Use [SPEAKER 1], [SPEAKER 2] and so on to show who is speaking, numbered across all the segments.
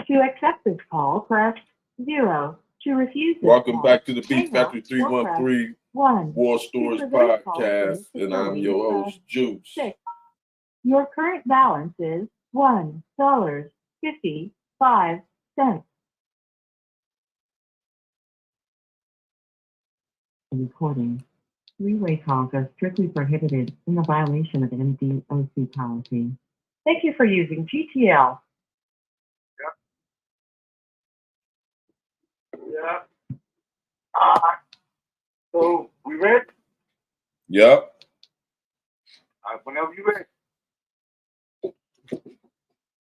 [SPEAKER 1] To accept this call, press 0. To refuse this
[SPEAKER 2] Welcome
[SPEAKER 1] call,
[SPEAKER 2] back to the Beat
[SPEAKER 1] hang up
[SPEAKER 2] Factory
[SPEAKER 1] or press
[SPEAKER 2] 313
[SPEAKER 1] 1.
[SPEAKER 2] War
[SPEAKER 1] To
[SPEAKER 2] Stories
[SPEAKER 1] hear those calls
[SPEAKER 2] Podcast,
[SPEAKER 1] saved
[SPEAKER 2] and I'm
[SPEAKER 1] securely,
[SPEAKER 2] your
[SPEAKER 1] press
[SPEAKER 2] host, Juice.
[SPEAKER 1] 6. Your current balance is $1.55. Recording. Three-way calls are strictly prohibited in the violation of NDOC policy. Thank you for using GTL.
[SPEAKER 3] Yeah. So we ready?
[SPEAKER 2] Yep.
[SPEAKER 3] Whenever you ready.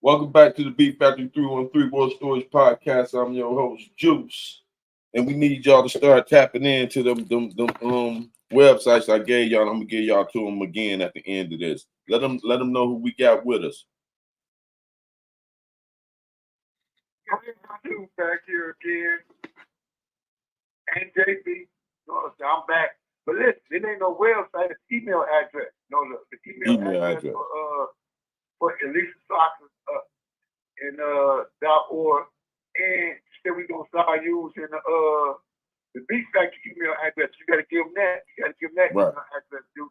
[SPEAKER 2] Welcome back to the Beat Factory 313 War Stories Podcast. I'm your host, Juice. And we need y'all to start tapping into them websites I gave y'all. I'm gonna give y'all to them again at the end of this. Let them know who we got with us.
[SPEAKER 3] Bantu back here again. And JB. I'm back. But listen, it ain't no website, it's email address. No, the email address. For Elissa Slotkin and .org. And still we gonna start using the Beat Factory email address. You gotta give them that. You gotta give them that
[SPEAKER 2] right.
[SPEAKER 3] email address, dude.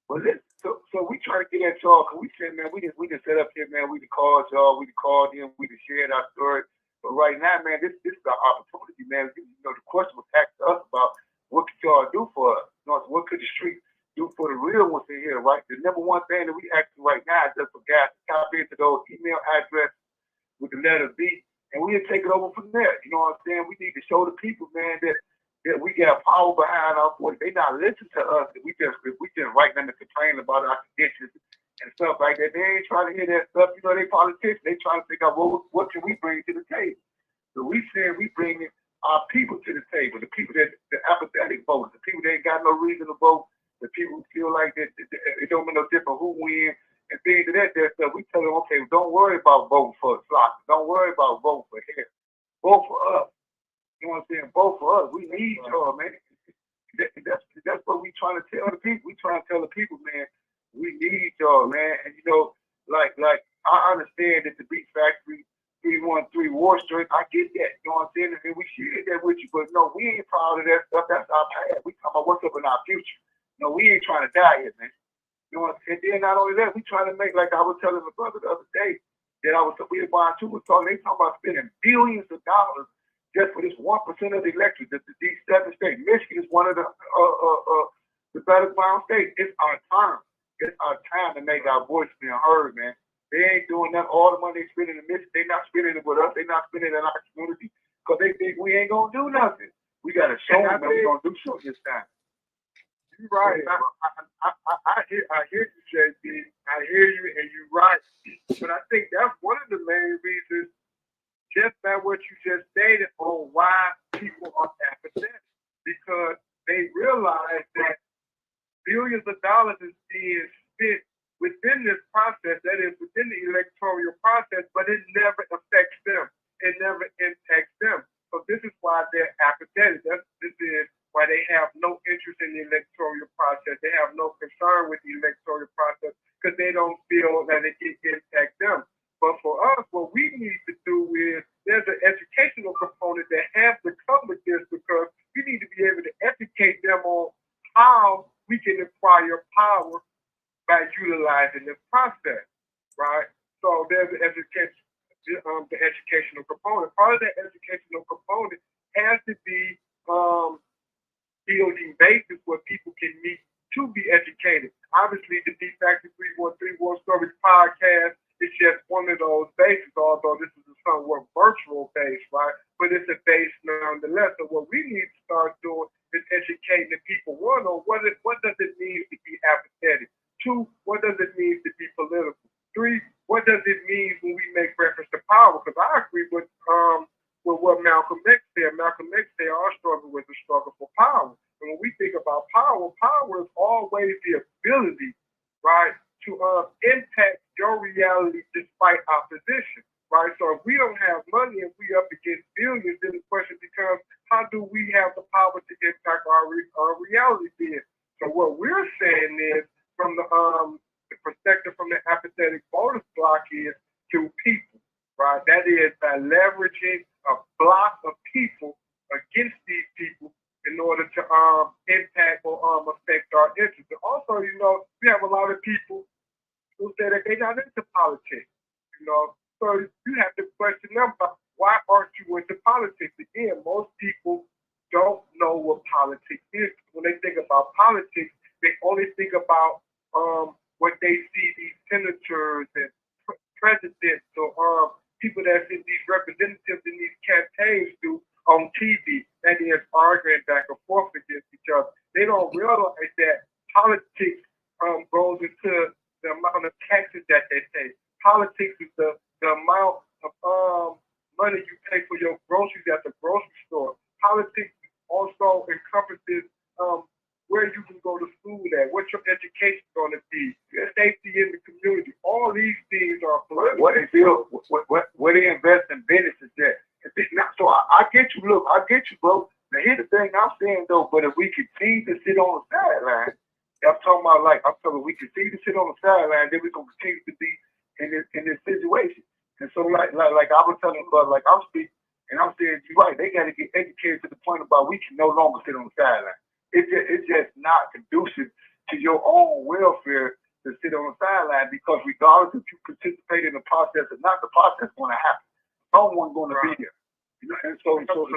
[SPEAKER 3] But listen, so we try to get at y'all, cause we said, man, we just set up here, man. We just called y'all, we just called them, we just shared our story. But right now, man, this is our opportunity, man. You know, the question was asked to us about what could y'all do for us? You know, what could the street do for the real ones in here, right? The number one thing that we ask right now is just for guys to copy into those email address with the letter B, and we'll take it over from there. You know what I'm saying? We need to show the people, man, that we got power behind our voice. They not listen to us. If we just write them and complain about our conditions and stuff like that. They ain't trying to hear that stuff. You know, they politicians. They trying to figure out what can we bring to the table. So we said we bring our people to the table, the people that the apathetic voters, the people that ain't got no reason to vote, the people who feel like that it don't make no difference who win and things of that stuff. We tell them, okay, don't worry about voting for Slotkin. Don't worry about voting for him. Vote for us. You know what I'm saying? Vote for us. We need y'all, man. That's what we trying to tell the people. We trying to tell the people, man, we need y'all, man. And you know, like I understand that the Beat Factory 313 War Stories, I get that. You know what I'm saying? And we share that with you, but no, we ain't proud of that stuff. That's our past. We talking about what's up in our future. No, we ain't trying to die here, man. You know, and then not only that, we trying to make, like I was telling my brother the other day, that we were buying two, was talking, they talking about spending billions of dollars just for this 1% of the electorate. These 7 states. Michigan is one of the battleground states. It's our time. It's our time to make our voice being heard, man. They ain't doing that. All the money they spending in Michigan, they not spending it with us. They not spending it in our community because they think we ain't gonna do nothing. We gotta show them that we gonna do something this time. You're right. I hear you, JB. I hear you, and you're right. But I think that's one of the main reasons, just by what you just stated, on why people are apathetic. Because they realize that billions of dollars is being spent within this process, that is within the electoral process, but it never affects them. It never impacts them. So this is why they're apathetic. This is why they have no interest in the electoral process. They have no concern with the electoral process because they don't feel that it can impact them. But for us, what we need to do is there's an educational component that has to come with this because we need to be able to educate them on how we can acquire power by utilizing this process, right? So there's the educational component. Part of that educational component has to be building bases where people can meet to be educated. Obviously, the Beat Factory 313 War Stories podcast is just one of those bases, although this is a somewhat virtual base, right? But it's a base nonetheless. So what we need to start doing is educating the people, one, on what does it mean to be apathetic? 2, what does it mean to be political? 3, what does it mean when we make reference to power? Because I agree with what Malcolm X said. Malcolm X said our struggle was the struggle for power. And when we think about power, power is always the ability, right, to impact your reality despite opposition, right? So if we don't have money and we up against billions, then the question becomes, how do we have the power to impact our reality then? So what we're saying is, from the perspective from the apathetic voters block is to people, right? That is by leveraging a block of people against these people in order to impact or affect our interests. And also, you know, we have a lot of people who say that they're not into politics. You know, so you have to question them about why aren't you into politics? Again, most people don't know what politics is. When they think about politics, they only think about what they see these senators and presidents or people that's in these representatives in these campaigns do on TV, and they're arguing back and forth against each other. They don't realize that politics goes into the amount of taxes that they pay. Politics is the amount of money you pay for your groceries at the grocery store. Politics also encompasses where you can go to school at, what your education is going to be, your safety in the community. All these things are political. What they feel, where they invest in businesses at. So I get you, look, I get you, bro. Now here's the thing I'm saying though, but if we continue to sit on the sideline, I'm talking about we continue to sit on the sideline, then we're gonna continue to be in this situation. And so like I was telling brother, like I'm speaking, and I'm saying you're right, they gotta get educated to the point about we can no longer sit on the sideline. It's just not conducive to your own welfare to sit on the sideline, because regardless if you participate in the process or not, the process is gonna happen. Someone's gonna be there. You know, and so when someone's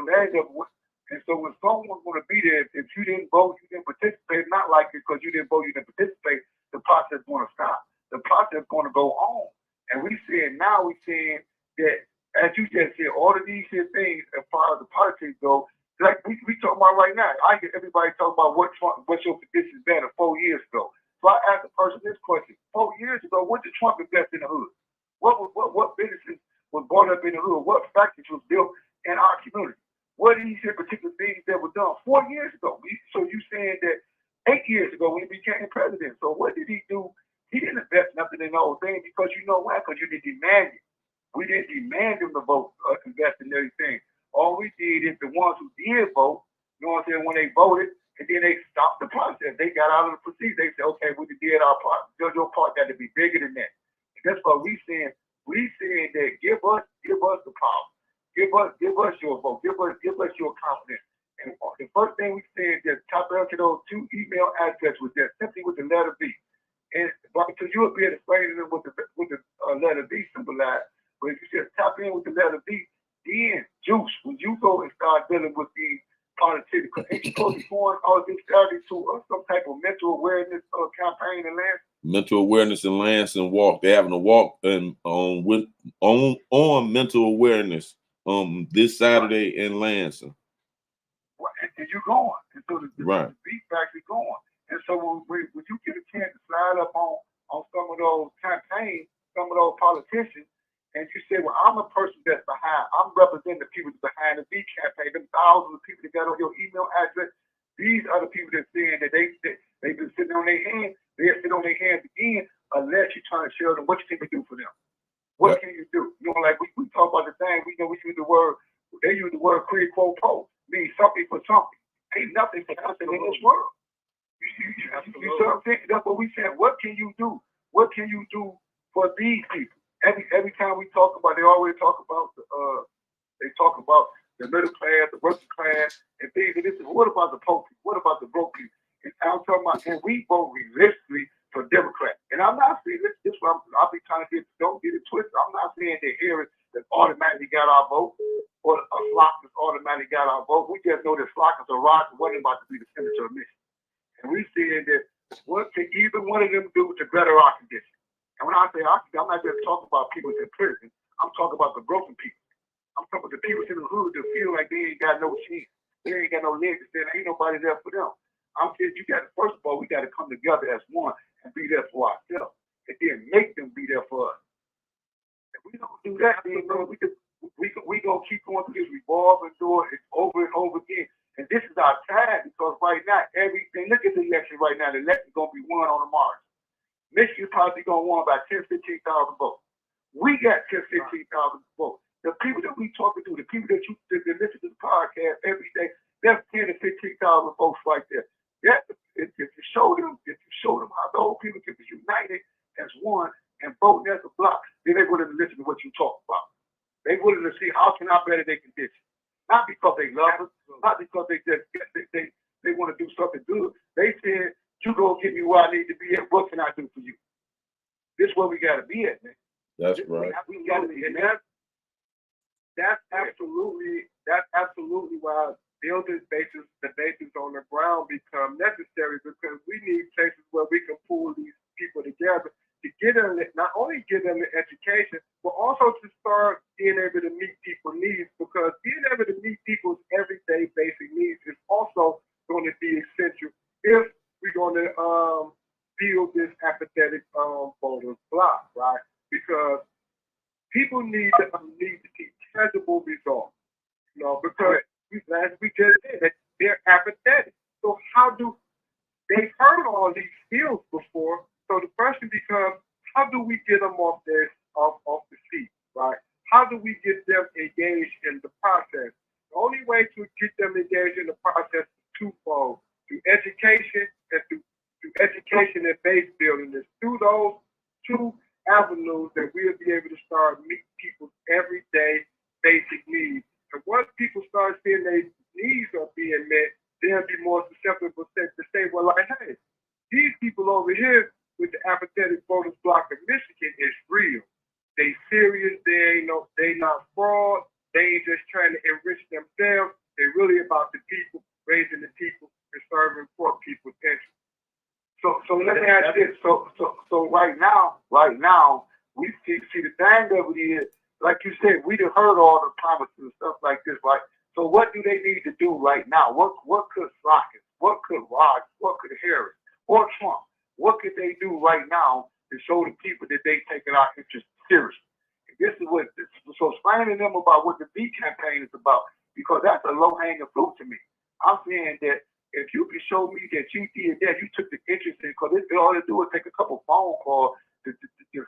[SPEAKER 3] going to be there, if you didn't vote, you didn't participate, not like it because you didn't vote, you didn't participate, the process is going to stop. The process is going to go on. And we're seeing that, as you just said, all of these things as far as the politics go, like we talking about right now. I hear everybody talking about what's your position better 4 years ago. So I asked the person this question. 4 years ago, what did Trump invest in the hood? What businesses was brought up in the hood? What factories was built in our community? What are these particular things that were done 4 years ago? So you saying that 8 years ago when he became president. So what did he do? He didn't invest nothing in those things because you know why? Because you didn't demand it. We didn't demand him to vote, invest in everything. All we did is the ones who did vote, you know what I'm saying, when they voted, and then they stopped the process. They got out of the procedure. They said, okay, we did our part. Your part got to be bigger than that. And that's what we saying. We saying that give us the power. Give us your vote. Give us your confidence. And the first thing we said is just type out to those 2 email addresses with that, simply with the letter B. And because you will be able to explain to them what the letter B symbolized. But if you just tap in with the letter B, then Juice, when you go and start dealing with these politics, because ain't you supposed to be going all this Saturday to some type of mental awareness campaign in Lansing?
[SPEAKER 2] Mental awareness in Lansing walk. They're having a walk and on mental awareness. This Saturday in Lansing.
[SPEAKER 3] Well, and you're going. And so the beat factory going. And so when you get a chance to slide up on some of those campaigns, some of those politicians, and you say, well, I'm a person that's behind, I'm representing the people that's behind the beat campaign, them thousands of people that got on your email address, these are the people that's saying that they've been sitting on their hands, they're sitting on their hands again, unless you try to show them what you can do for them. What can you do? You know, like we talk about the thing, we use the word, they use the word quid pro quo, means something for something. Ain't nothing for nothing in this world. You know what I'm saying? That's what we said. What can you do? What can you do for these people? Every time we talk about, they always talk about the middle class, the working class, and things. And this is, what about the poor people? What about the broke people? And I'm talking about, and we vote religiously for Democrats. And I'm not saying this is what I'll be trying to get, don't get it twisted. I'm not saying that Harris that automatically got our vote or Slotkin automatically got our vote. We just know that Slotkin or Rod wasn't about to be the senator of Michigan. And we said that what can either one of them do to better our condition? And when I say our condition, I'm not just talking about people in prison. I'm talking about the broken people. I'm talking about the people in the hood that feel like they ain't got no chance. They ain't got no legs to stand. Ain't nobody there for them. I'm saying first of all, we got to come together as one and be there for ourselves, and then make them be there for us. If we don't do that, then we gonna keep going through this revolving door over and over again. And this is our time, because right now everything. Look at the election right now. The election's gonna be won on the march. Michigan's probably gonna win by 10,000, 15,000 votes. We got 10,000, 15,000 votes. The people that we talking to, the people that listen to the podcast every day, that's 10,000 to 15,000 votes right there. If you show them how those people can be united as one and voting as a block, then they're going to listen to what you talk about. They're They willing to see how can I better their condition. Not because they love us, not because they just they want to do something good. They said, you go get me where I need to be at. What can I do for you? This is where we got to be at, man.
[SPEAKER 2] That's right.
[SPEAKER 3] We got to be at.
[SPEAKER 4] That's absolutely why building the bases on the ground become necessary, because we need places where we can pull these people together to get them, not only give them the education, but also to start being able to meet people's needs, because being able to meet people's everyday basic needs is also going to be essential if we're going to build this apathetic voter block, right? Because people need to see tangible results, because as we just said, they're apathetic. So how do they've heard all these skills before? So the question becomes, how do we get them off the seat, right? How do we get them engaged in the process? The only way to get them engaged in the process is twofold: through education and through education and base building. It's through those two avenues that we'll be able to start meeting people's everyday basic needs. And once people start seeing their needs are being met, they'll be more susceptible to say, well, like, hey, these people over here with the apathetic voters block of Michigan is real. They serious. They not fraud. They ain't just trying to enrich themselves. They're really about the people, raising the people, and serving poor people's interests.
[SPEAKER 3] So let me ask this. So right now, we see the thing of it is, like you said, we done heard all the promises and stuff like this, right? So what do they need to do right now? What could Slotkin, what could Rogers, what could Harris, or Trump, what could they do right now to show the people that they taking our interest seriously? And this is what, so explaining to them about what the B campaign is about, because that's a low-hanging fruit to me. I'm saying that if you can show me that you did that, you took the interest in, because all they do is take a couple phone calls to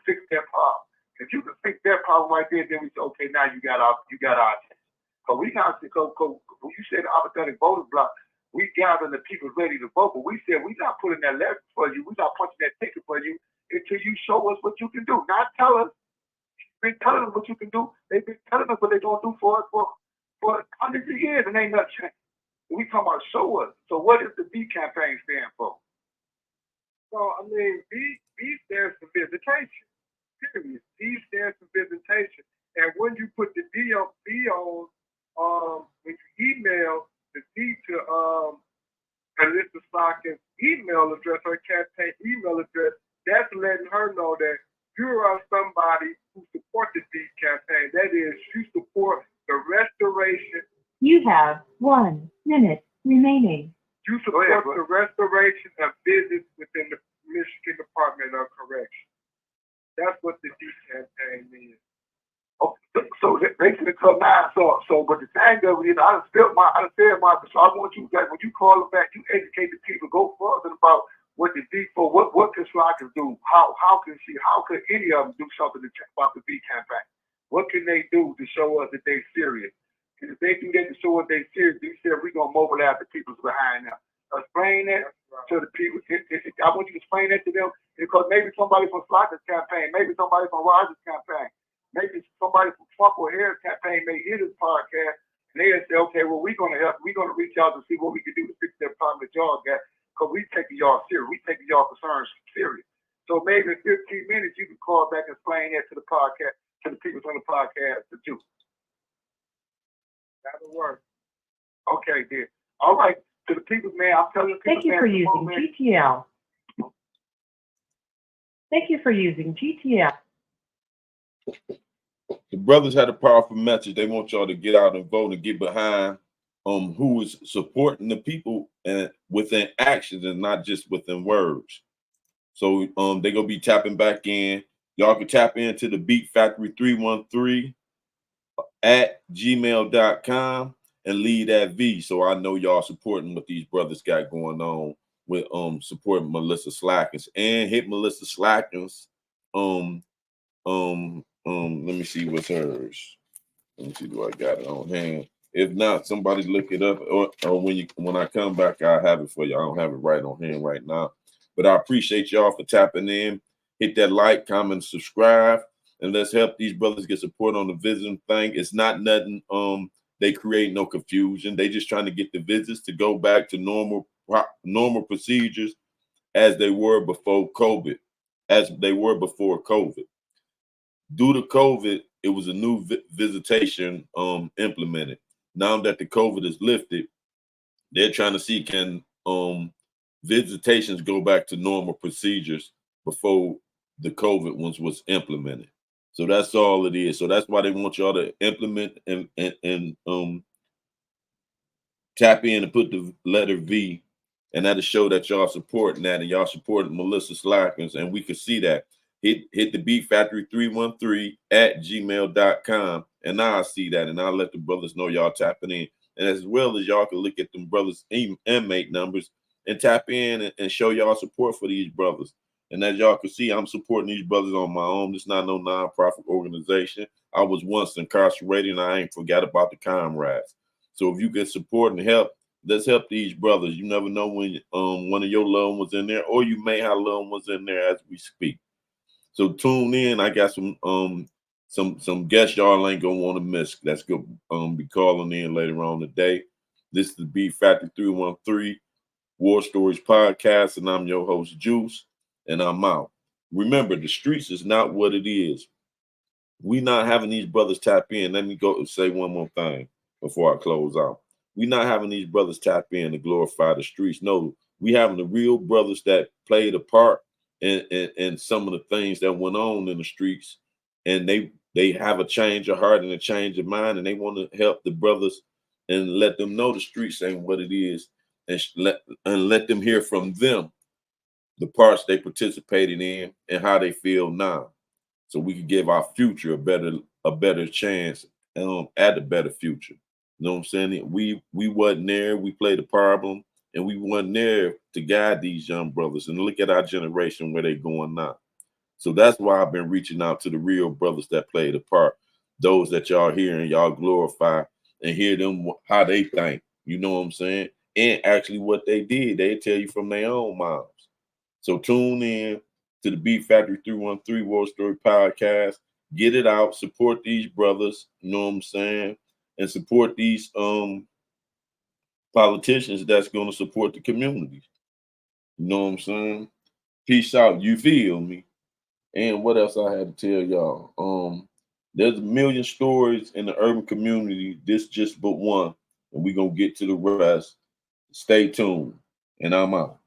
[SPEAKER 3] fix that problem. If you can fix that problem right there, then we say, okay, now you got our attention. Because we got to go. When you said the apathetic voters block, we gathering the people ready to vote, but we said we're not putting that lever for you. We're not punching that ticket for you until you show us what you can do. Not tell us. You've been telling us what you can do. They've been telling us what they're gonna do for us for hundreds of years, and ain't nothing changed. We come out show us. So what does the B campaign stand for?
[SPEAKER 4] So I mean, B stands for visitation. Period. B stands for visitation. And when you put the B on, when you email the D to Elissa Slotkin's email address, her campaign email address, that's letting her know that you are somebody who supports the B campaign. That is, you support the restoration.
[SPEAKER 1] You have 1 minute remaining.
[SPEAKER 4] You support the restoration of business within the Michigan Department of Correction. That's what the D campaign means.
[SPEAKER 3] Oh, so basically, come now. So, but the thing of it is, I said my. So I want you guys, when you call them back, you educate the people. Go further about what the D for. What can Slotkin do? How could any of them do something about the B campaign? What can they do to show us that they're serious? And if they can get to show us they're serious, they said we're gonna mobilize the people behind them. Explain that to the people. I want you to explain that to them, because maybe somebody from Slotkin's campaign, maybe somebody from Rogers' campaign, maybe somebody from Trump or Harris' campaign may hear this podcast, and they'll say, okay, well, we're gonna help. We're gonna reach out to see what we can do to fix that problem that y'all got, because we taking y'all serious. We taking y'all concerns serious. So maybe in 15 minutes you can call back and explain that to the podcast, to the people on the podcast to do.
[SPEAKER 4] That'll work.
[SPEAKER 3] Okay, then. All right. To the people, man, I'm telling you.
[SPEAKER 1] Thank you for using GTL. Thank you for using GTL.
[SPEAKER 2] The brothers had a powerful message. They want y'all to get out and vote and get behind who is supporting the people and within actions and not just within words. So they're gonna be tapping back in. Y'all can tap into the Beat Factory 313 at gmail.com and leave that V, so I know y'all supporting what these brothers got going on with supporting Melissa Slotkin, and hit Melissa Slotkin's let me see what's hers. Let me see, do I got it on hand? If not, somebody look it up, or when I come back, I'll have it for you. I don't have it right on hand right now, but I appreciate y'all for tapping in. Hit that like, comment, subscribe. and let's help these brothers get support on the visiting thing. It's not nothing. They create no confusion. They just trying to get the visits to go back to normal procedures as they were before COVID, Due to COVID, it was a new visitation implemented. Now that the COVID is lifted, they're trying to see can visitations go back to normal procedures before the COVID ones was implemented. So that's all it is. So that's why they want y'all to implement and tap in and put the letter V, and that'll show that y'all supporting that and y'all supporting Melissa Slotkin, and we can see that. Hit the Beat Factory 313 at gmail.com, and I'll see that, and I'll let the brothers know y'all tapping in. And as well as y'all can look at them brothers' inmate numbers and tap in and show y'all support for these brothers. And as y'all can see, I'm supporting these brothers on my own. It's not no nonprofit organization. I was once incarcerated, and I ain't forgot about the comrades. So if you can support and help, let's help these brothers. You never know when one of your loved ones in there, or you may have loved ones in there as we speak. So tune in. I got some guests y'all ain't gonna want to miss. That's gonna be calling in later on today. This is the Beat Factory 313 War Stories Podcast, and I'm your host Juice, and I'm out. Remember, the streets is not what it is. We not having these brothers tap in. Let me go say one more thing before I close out. We not having these brothers tap in to glorify the streets. No, we having the real brothers that played a part in some of the things that went on in the streets, and they have a change of heart and a change of mind, and they want to help the brothers and let them know the streets ain't what it is, and let them hear from them the parts they participated in and how they feel now, so we can give our future a better chance at a better future. You know what I'm saying? We wasn't there. We played a problem, and we wasn't there to guide these young brothers. And look at our generation where they going now. So that's why I've been reaching out to the real brothers that played a part, those that y'all hear and y'all glorify, and hear them how they think. You know what I'm saying? And actually what they did, they tell you from their own mouths. So tune in to the Beat Factory 313 War Story Podcast. Get it out, support these brothers, you know what I'm saying? And support these politicians that's gonna support the communities. You know what I'm saying? Peace out, you feel me? And what else I had to tell y'all? There's a million stories in the urban community. This just but one, and we're gonna get to the rest. Stay tuned, and I'm out.